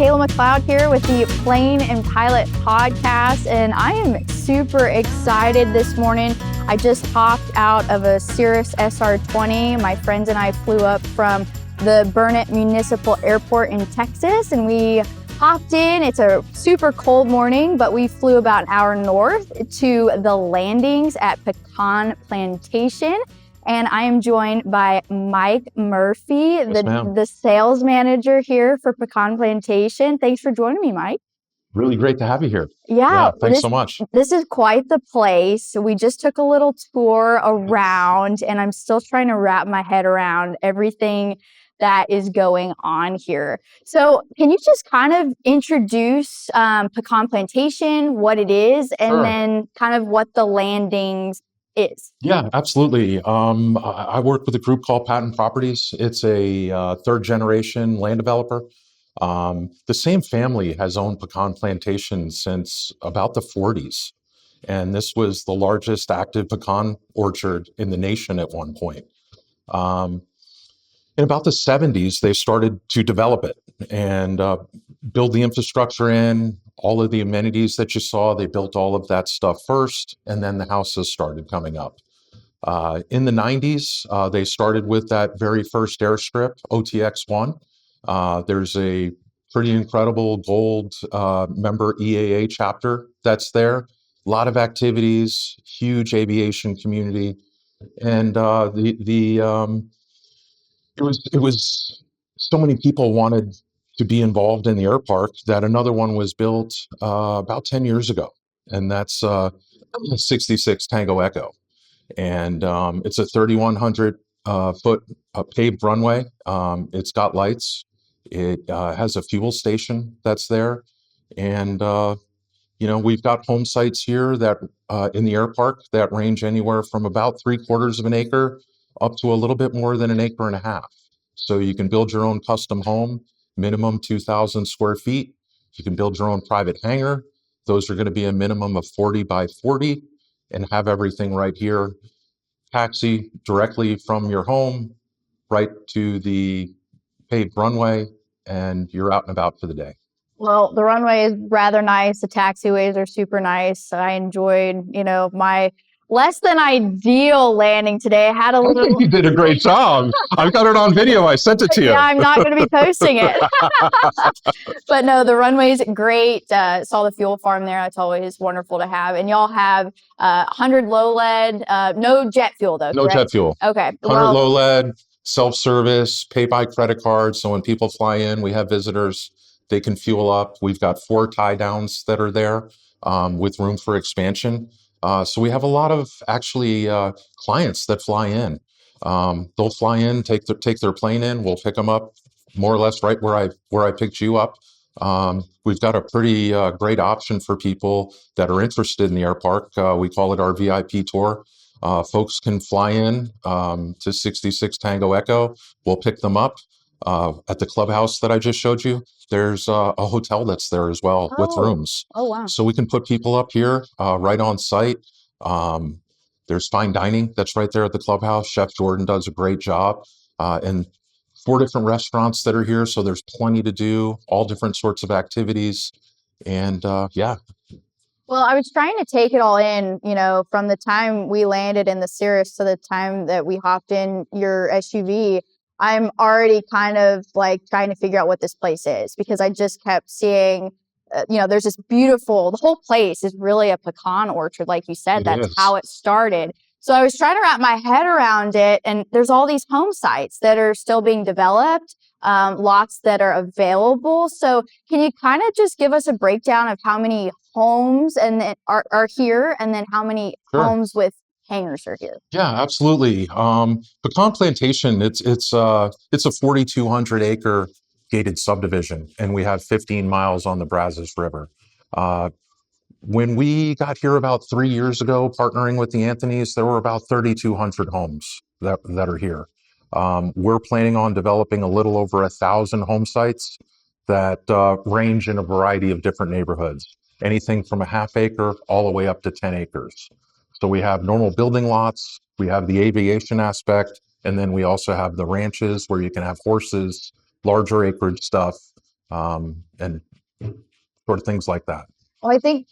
Cayla McLeod here with the Plane and Pilot podcast, and I am super excited this morning. I just hopped out of a Cirrus SR-20. My friends and I flew up from the Burnett Municipal Airport in Texas, and we hopped in. It's a super cold morning, but we flew about an hour north to the landings at Pecan Plantation. And I am joined by Mike Murphy, the sales manager here for Pecan Plantation. Thanks for joining me, Mike. Really great to have you here. Yeah, thanks so much. This is quite the place. We just took a little tour around, and I'm still trying to wrap my head around everything that is going on here. So can you just kind of introduce Pecan Plantation, what it is, and then kind of what the landings is? Yeah, absolutely. I work with a group called Pecan Properties. It's a third generation land developer. The same family has owned Pecan Plantation since about the 40s. And this was the largest active pecan orchard in the nation at one point. In about the 70s, they started to develop it and build the infrastructure in, all of the amenities that you saw. They built all of that stuff first, and then the houses started coming up. In the 90s, they started with that very first airstrip, OTX-1. There's a pretty incredible gold member EAA chapter that's there. A lot of activities, huge aviation community, and it was so many people wanted to be involved in the Airpark that another one was built about 10 years ago, and that's 66 Tango Echo. And it's a 3,100 foot paved runway. It's got lights. It has a fuel station that's there. And, we've got home sites here that in the Airpark that range anywhere from about 3/4 of an acre up to a little bit more than 1.5 acres. So you can build your own custom home, minimum 2,000 square feet. You can build your own private hangar. Those are going to be a minimum of 40 by 40 and have everything right here. Taxi directly from your home right to the paved runway, and you're out and about for the day. Well, the runway is rather nice. The taxiways are super nice. I enjoyed, my less than ideal landing today. I had a little. I think you did a great job. I've got it on video. I sent it to you. Yeah, I'm not going to be posting it. But no, the runway's great. Saw the fuel farm there. That's always wonderful to have. And y'all have 100 low lead, no jet fuel though. No jet fuel. Okay. 100 low lead, self-service, pay by credit card. So when people fly in, we have visitors, they can fuel up. We've got 4 tie downs that are there with room for expansion. So we have a lot of actually clients that fly in. They'll fly in, take their plane in. We'll pick them up more or less right where I picked you up. We've got a pretty great option for people that are interested in the Airpark. We call it our VIP tour. Folks can fly in to 66 Tango Echo. We'll pick them up at the clubhouse that I just showed you. There's a hotel that's there as well with rooms. Oh, wow. So we can put people up here right on site. There's fine dining that's right there at the clubhouse. Chef Jordan does a great job. And 4 different restaurants that are here. So there's plenty to do, all different sorts of activities. And yeah. Well, I was trying to take it all in, from the time we landed in the Cirrus to the time that we hopped in your SUV. I'm already kind of like trying to figure out what this place is, because I just kept seeing, there's this the whole place is really a pecan orchard. Like you said, that's how it started. So I was trying to wrap my head around it, and there's all these home sites that are still being developed, lots that are available. So can you kind of just give us a breakdown of how many homes are here, and then how many homes with hangars are here? Yeah, absolutely. Pecan Plantation, it's a 4,200 acre gated subdivision, and we have 15 miles on the Brazos River. When we got here about 3 years ago, partnering with the Anthonys, there were about 3,200 homes that are here. We're planning on developing a little over 1,000 home sites that range in a variety of different neighborhoods, anything from a ½ acre all the way up to 10 acres. So we have normal building lots, we have the aviation aspect, and then we also have the ranches where you can have horses, larger acreage stuff, and sort of things like that. Well, I think,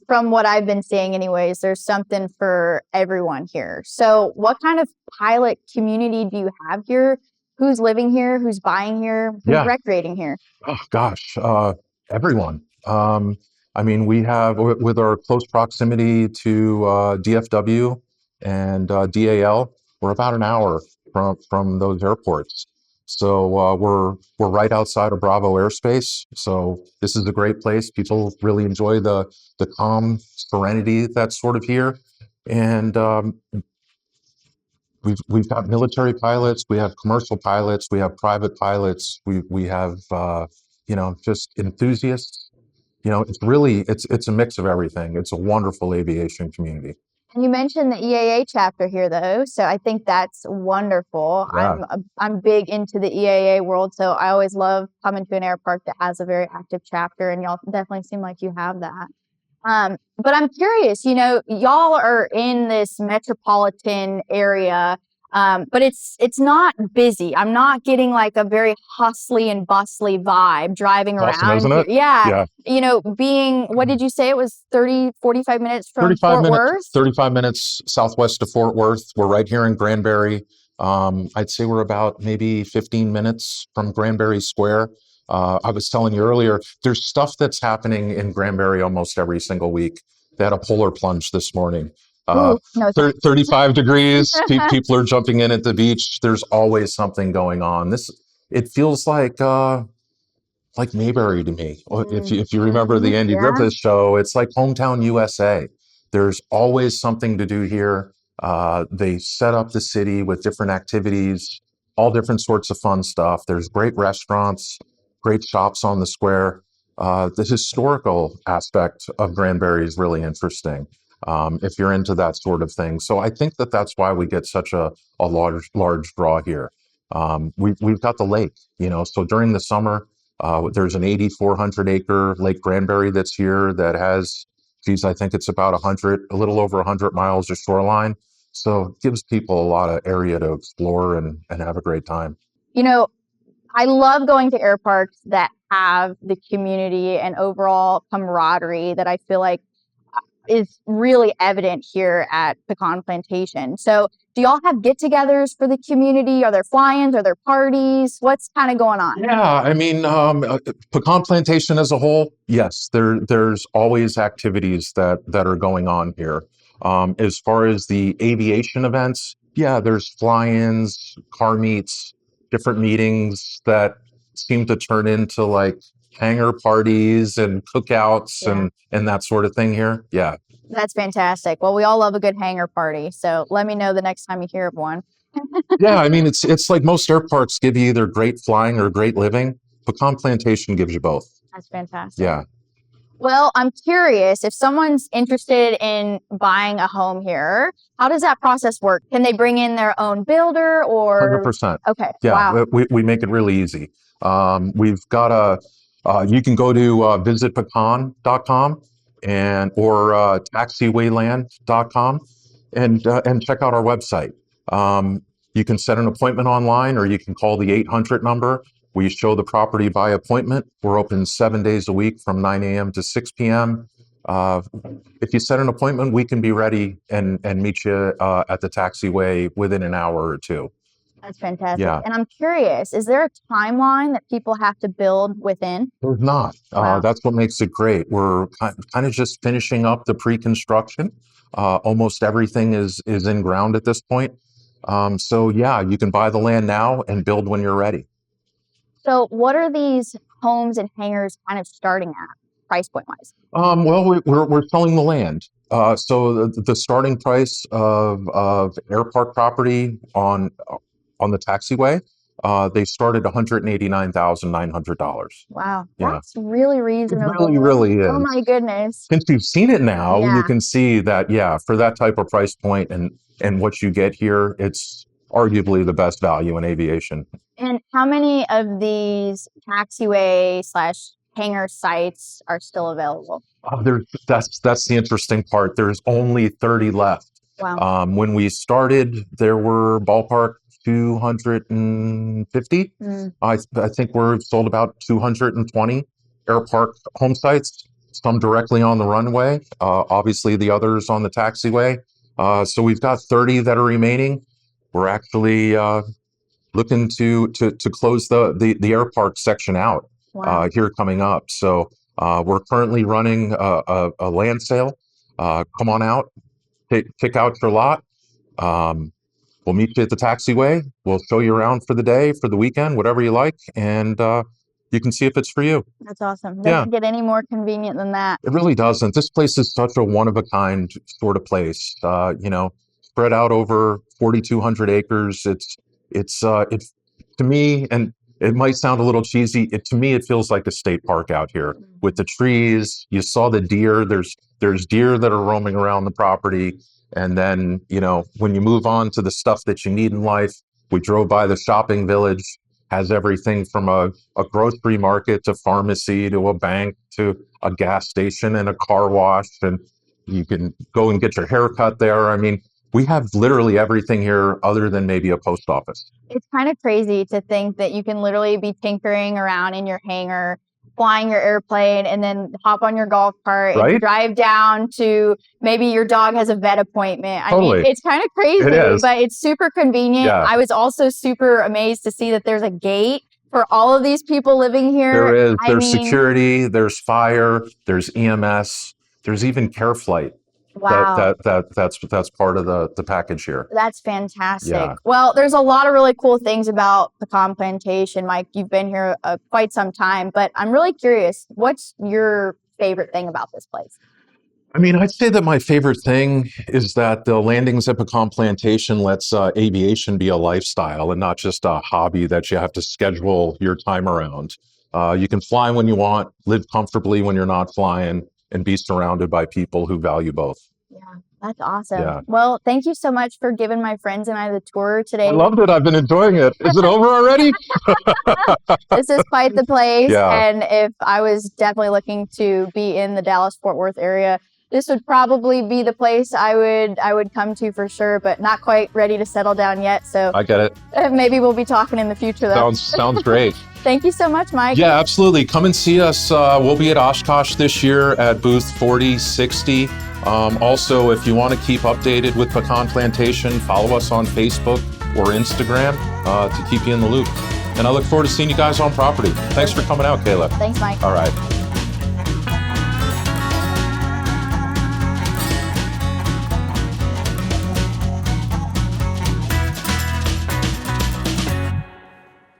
from what I've been seeing anyways, there's something for everyone here. So what kind of pilot community do you have here? Who's living here? Who's buying here? Who's Yeah. recreating here? Oh gosh, everyone. I mean, we have with our close proximity to DFW and DAL, we're about an hour from those airports. So we're right outside of Bravo airspace. So this is a great place. People really enjoy the calm serenity that's sort of here, and we've got military pilots, we have commercial pilots, we have private pilots, we have just enthusiasts. It's a mix of everything. It's a wonderful aviation community. And you mentioned the EAA chapter here, though, so I think that's wonderful. Yeah. I'm big into the EAA world, so I always love coming to an airpark that has a very active chapter, and y'all definitely seem like you have that. But I'm curious, y'all are in this metropolitan area, but it's not busy. I'm not getting like a very hustly and bustly vibe driving Awesome, around isn't here. it? Yeah. Yeah. Being, what did you say? It was 30, 45 minutes from 35 Fort minutes, Worth? 35 minutes southwest of Fort Worth. We're right here in Granbury. I'd say we're about maybe 15 minutes from Granbury Square. I was telling you earlier, there's stuff that's happening in Granbury almost every single week. They had a polar plunge this morning. Ooh, no, 35 degrees. People are jumping in at the beach. There's always something going on. It feels like Mayberry to me. If you remember the Andy yeah. Griffith show, it's like hometown USA. There's always something to do here. They set up the city with different activities, all different sorts of fun stuff. There's great restaurants, great shops on the square. The historical aspect of Granbury is really interesting, if you're into that sort of thing. So I think that's why we get such a large draw here. We've got the lake, so during the summer, there's an 8,400 acre Lake Granbury that's here that has, I think it's about a little over 100 miles of shoreline. So it gives people a lot of area to explore and have a great time. I love going to airparks that have the community and overall camaraderie that I feel like is really evident here at Pecan Plantation. So do y'all have get-togethers for the community? Are there fly-ins? Are there parties? What's kind of going on? Yeah, I mean, Pecan Plantation as a whole, yes, there's always activities that are going on here. As far as the aviation events, yeah, there's fly-ins, car meets, different meetings that seem to turn into like hangar parties and cookouts and that sort of thing here. Yeah. That's fantastic. Well, we all love a good hangar party, so let me know the next time you hear of one. Yeah, I mean, it's like most airparks give you either great flying or great living. Pecan Plantation gives you both. That's fantastic. Yeah. Well, I'm curious, if someone's interested in buying a home here, how does that process work? Can they bring in their own builder or? 100%. Okay. Yeah, Wow. we make it really easy. We've got you can go to visitpecan.com or taxiwayland.com and check out our website. You can set an appointment online or you can call the 800 number. We show the property by appointment. We're open 7 days a week from 9 a.m. to 6 p.m. If you set an appointment, we can be ready and meet you at the taxiway within an hour or two. That's fantastic. Yeah. And I'm curious, is there a timeline that people have to build within? There's not. Wow. That's what makes it great. We're kind of just finishing up the pre-construction. Almost everything is in ground at this point. So yeah, you can buy the land now and build when you're ready. So what are these homes and hangars kind of starting at, price point wise? Well, we're selling the land. So the starting price of Airpark property on the taxiway, they start at $189,900. Wow, Yeah. that's really reasonable. It really is. Oh my goodness. Since you've seen it now, Yeah. you can see that, yeah, for that type of price point and what you get here, it's arguably the best value in aviation. And how many of these taxiway / hangar sites are still available? That's the interesting part. There's only 30 left. Wow. When we started, there were ballpark 250. Mm. I think we're sold about 220 Airpark home sites, some directly on the runway, obviously the others on the taxiway. So we've got 30 that are remaining. We're actually looking to close the Airpark section out Wow. here coming up. So we're currently running a land sale. Come on out, pick out your lot. We'll meet you at the taxiway. We'll show you around for the day, for the weekend, whatever you like, and you can see if it's for you. That's awesome. Yeah. Doesn't get any more convenient than that. It really doesn't. This place is such a one of a kind sort of place. Spread out over 4,200 acres. It's to me, and it might sound a little cheesy. To me, it feels like a state park out here with the trees. You saw the deer. There's deer that are roaming around the property. And then, when you move on to the stuff that you need in life, we drove by the shopping village, has everything from a grocery market to pharmacy to a bank to a gas station and a car wash. And you can go and get your hair cut there. I mean, we have literally everything here other than maybe a post office. It's kind of crazy to think that you can literally be tinkering around in your hangar, flying your airplane, and then hop on your golf cart and drive down to maybe your dog has a vet appointment. I mean, it's kind of crazy, but it's super convenient. Yeah. I was also super amazed to see that there's a gate for all of these people living here. There is. There's security, there's fire, there's EMS, there's even care flight. Wow. That's part of the package here. That's fantastic. Yeah. Well, there's a lot of really cool things about Pecan Plantation, Mike. You've been here quite some time, but I'm really curious, what's your favorite thing about this place? I mean, I'd say that my favorite thing is that the landings at Pecan Plantation lets aviation be a lifestyle and not just a hobby that you have to schedule your time around. You can fly when you want, live comfortably when you're not flying, and be surrounded by people who value both. Yeah, that's awesome. Yeah. Well, thank you so much for giving my friends and I the tour today. I loved it. I've been enjoying it. Is it over already? This is quite the place. Yeah. And if I was definitely looking to be in the Dallas-Fort Worth area, this would probably be the place I would come to for sure, but not quite ready to settle down yet. So I get it. Maybe we'll be talking in the future though. Sounds great. Thank you so much, Mike. Yeah, absolutely. Come and see us. We'll be at Oshkosh this year at booth 4060. Also, if you want to keep updated with Pecan Plantation, follow us on Facebook or Instagram to keep you in the loop. And I look forward to seeing you guys on property. Thanks for coming out, Cayla. Thanks, Mike. All right.